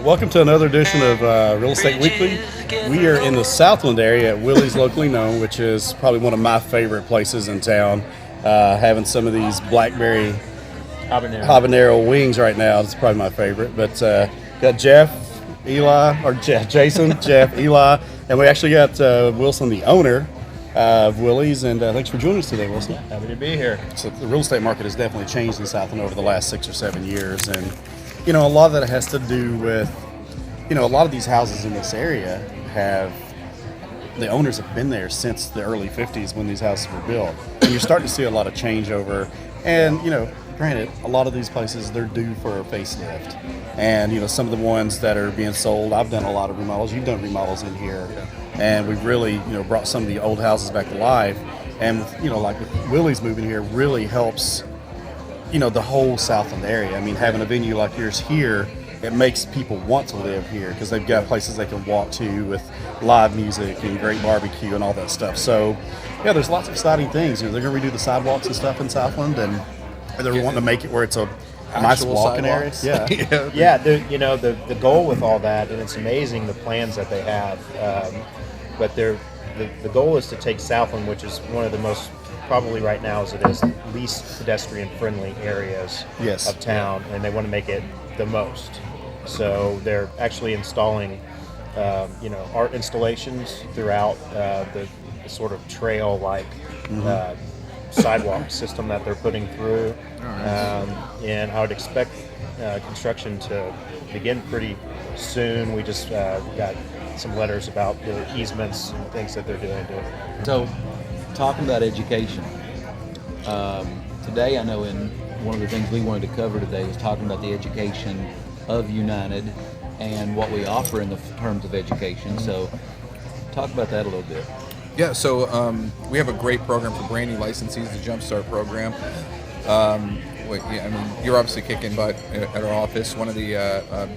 welcome to another edition of Real Estate Weekly. We are in the Southland area at Willie's Locally Known, which is probably one of my favorite places in town. Having some of these blackberry habanero wings right now is probably my favorite. But got Jason, Jeff, Eli, and we actually got Wilson, the owner of Willie's, and thanks for joining us today, Wilson. Happy to be here. So the real estate market has definitely changed in Southland over the last 6 or 7 years, and a lot of that has to do with, a lot of these houses in this area the owners have been there since the early 50s when these houses were built, and you're starting to see a lot of changeover. And granted, a lot of these places, they're due for a facelift, and some of the ones that are being sold, I've done a lot of remodels. You've done remodels in here, and we've really brought some of the old houses back to life. And like with Willie's moving here really helps the whole Southland area. I mean, having a venue like yours here, it makes people want to live here because they've got places they can walk to with live music and great barbecue and all that stuff. So yeah, there's lots of exciting things. They're going to redo the sidewalks and stuff in Southland, and they're wanting to make it where it's a nice walking area. Yeah. The goal with all that, and it's amazing the plans that they have. But the goal is to take Southland, which is one of the most, probably right now as it is, least pedestrian friendly areas of town, and they want to make it the most. So they're actually installing art installations throughout the sort of trail like sidewalk system that they're putting through. And I would expect construction to begin pretty soon. We just got some letters about the easements and things that they're doing to it. So, talking about education, today I know in one of the things we wanted to cover today was talking about the education of United and what we offer in the terms of education. So, talk about that a little bit. Yeah, so we have a great program for brand new licensees, the Jumpstart program. You're obviously kicking butt at our office. One of the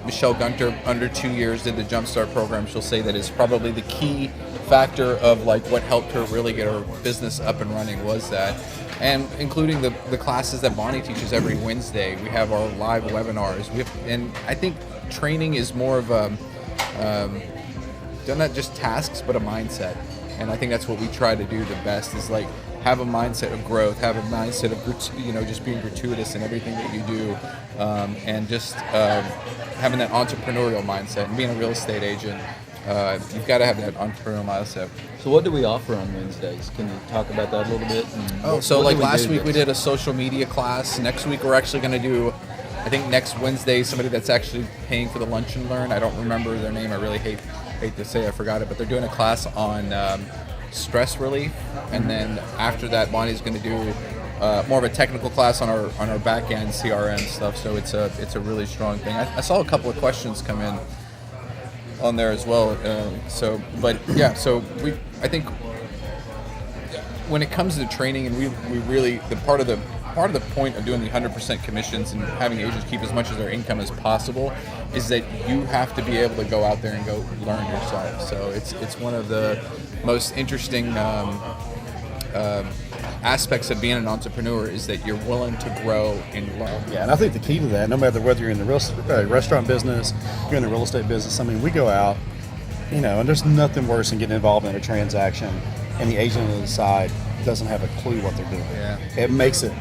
Michelle Gunter, under 2 years, did the Jumpstart program. She'll say that is probably the key factor of what helped her really get her business up and running was that, and including the classes that Bonnie teaches every Wednesday. We have our live webinars. And I think training is more of not just tasks, but a mindset. And I think that's what we try to do the best is have a mindset of growth, have a mindset of just being gratuitous in everything that you do, and just having that entrepreneurial mindset. And being a real estate agent, you've got to have that entrepreneurial mindset. So what do we offer on Wednesdays? Can you talk about that a little bit? Last week we did a social media class. Next week we're actually going to do, I think next Wednesday, somebody that's actually paying for the Lunch and Learn. I don't remember their name. I really hate to say I forgot it, but they're doing a class on stress relief, and then after that Bonnie's going to do more of a technical class on our back end CRM stuff. So it's a really strong thing. I saw a couple of questions come in on there as well. I think when it comes to training, and we really part of the point of doing the 100% commissions and having agents keep as much of their income as possible is that you have to be able to go out there and go learn yourself. So it's one of the most interesting aspects of being an entrepreneur is that you're willing to grow and learn. Yeah, and I think the key to that, no matter whether you're in the restaurant business, you're in the real estate business, we go out, and there's nothing worse than getting involved in a transaction and the agent on the side doesn't have a clue what they're doing. Yeah. It makes it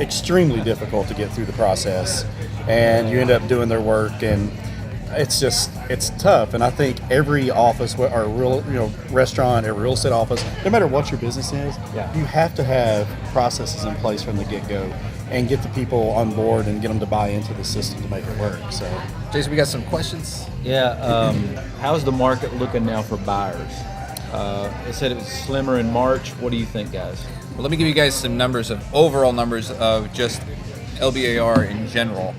extremely difficult to get through the process, and you end up doing their work, and it's tough. And I think every office or restaurant, every real estate office, no matter what your business is, you have to have processes in place from the get-go and get the people on board and get them to buy into the system to make it work. So, Jason, we got some questions. Yeah, how's the market looking now for buyers? They said it was slimmer in March. What do you think, guys? Well, let me give you guys some overall numbers of just LBAR in general.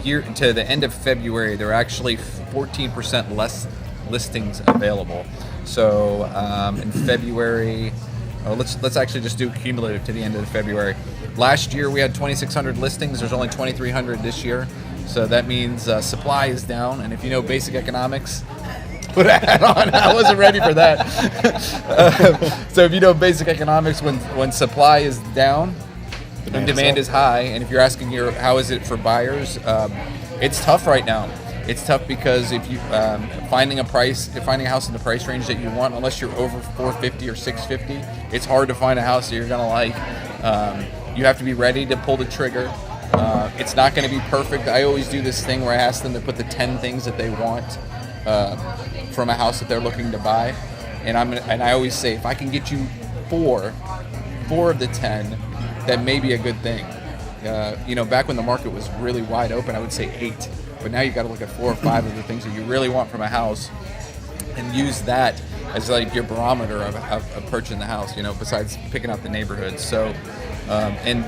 Year to the end of February, there are actually 14% less listings available. So in February, let's actually just do cumulative to the end of February. Last year we had 2,600 listings. There's only 2,300 this year. So that means supply is down. And if you know basic economics, put a hat on. I wasn't ready for that. So if you know basic economics, when supply is down, demand is high. And if you're asking here, how is it for buyers? it's tough right now. It's tough because if you finding a house in the price range that you want, unless you're over 450 or 650, it's hard to find a house that you're gonna like. You have to be ready to pull the trigger. It's not going to be perfect. I always do this thing where I ask them to put the 10 things that they want from a house that they're looking to buy, and I always say, if I can get you four of the 10, that may be a good thing. Back when the market was really wide open, I would say 8. But now you've got to look at 4 or 5 of the things that you really want from a house and use that as like your barometer of purchasing the house, besides picking out the neighborhoods. So, in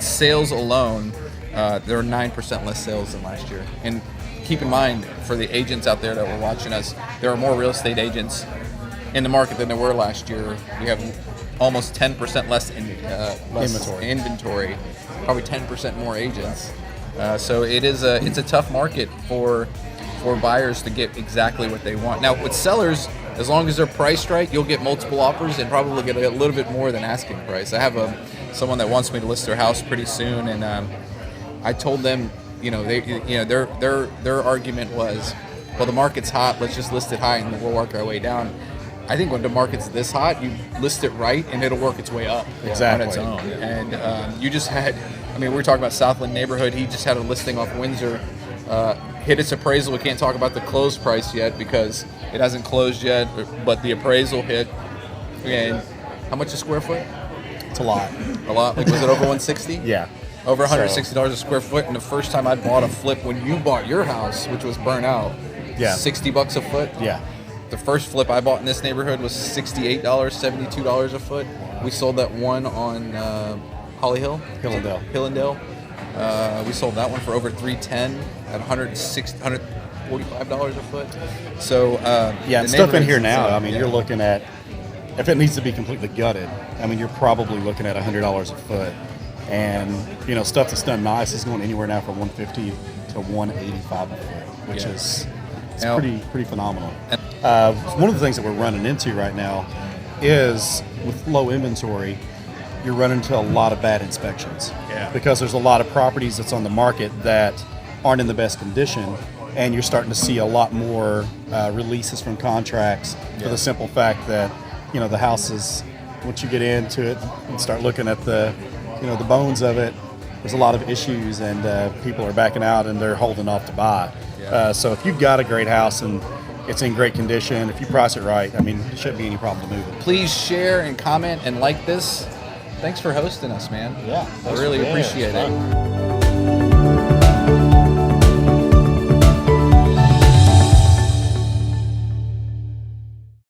sales alone, there are 9% less sales than last year. And keep in mind, for the agents out there that were watching us, there are more real estate agents in the market than there were last year. We have almost 10% less inventory, probably 10% more agents. So it's a tough market for buyers to get exactly what they want. Now with sellers, as long as they're priced right, you'll get multiple offers and probably get a little bit more than asking price. I have someone that wants me to list their house pretty soon, and I told them, their argument was, well, the market's hot, let's just list it high and we'll work our way down. I think when the market's this hot, you list it right and it'll work its way up on its own. And you just had, we were talking about Southland neighborhood. He just had a listing off Windsor, hit its appraisal. We can't talk about the closed price yet because it hasn't closed yet, but the appraisal hit. And how much a square foot? It's a lot. A lot? Like, was it over 160? Yeah. Over $160 a square foot. And the first time I bought a flip, when you bought your house, which was burnt out, $60 a foot. Yeah. The first flip I bought in this neighborhood was $68, $72 a foot. We sold that one on Hillendale. We sold that one for over $310 at $145 a foot. So and stuff in here now. You're looking at, if it needs to be completely gutted, you're probably looking at $100 a foot. And stuff that's done nice is going anywhere now from $150 to $185 a foot, which is pretty phenomenal. One of the things that we're running into right now is, with low inventory, you're running into a lot of bad inspections. Yeah. Because there's a lot of properties that's on the market that aren't in the best condition, and you're starting to see a lot more releases from contracts for the simple fact that, the house is, once you get into it and start looking at the bones of it, there's a lot of issues, and people are backing out and they're holding off to buy. So if you've got a great house and it's in great condition, if you price it right, it shouldn't be any problem to move it. Please share and comment and like this. Thanks for hosting us, man. Yeah. I really appreciate it.